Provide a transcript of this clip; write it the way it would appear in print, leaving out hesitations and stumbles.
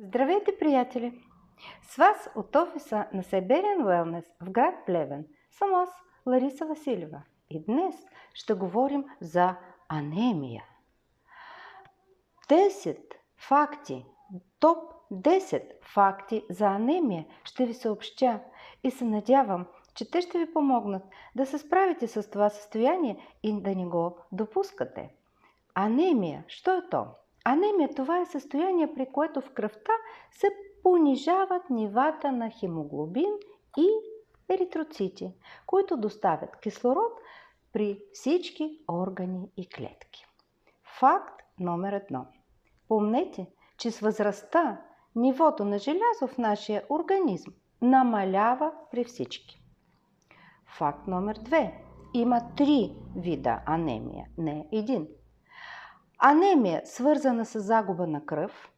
Здравейте, приятели! С вас от офиса на Siberian Wellness в град Плевен съм аз, Лариса Василева. И днес ще говорим за анемия. 10 факти, топ 10 факти за анемия ще ви съобщя и се надявам, че те ще ви помогнат да се справите с това състояние и да не го допускате. Анемия. Що е то? Анемия това е състояние, при което в кръвта се понижават нивата на хемоглобин и еритроцити, които доставят кислород при всички органи и клетки. Факт номер 1. Помнете, че с възрастта нивото на желязо в нашия организъм намалява при всички. Факт номер 2. Има 3 вида анемия, не един. Анемия, свързана с загуба на кръв,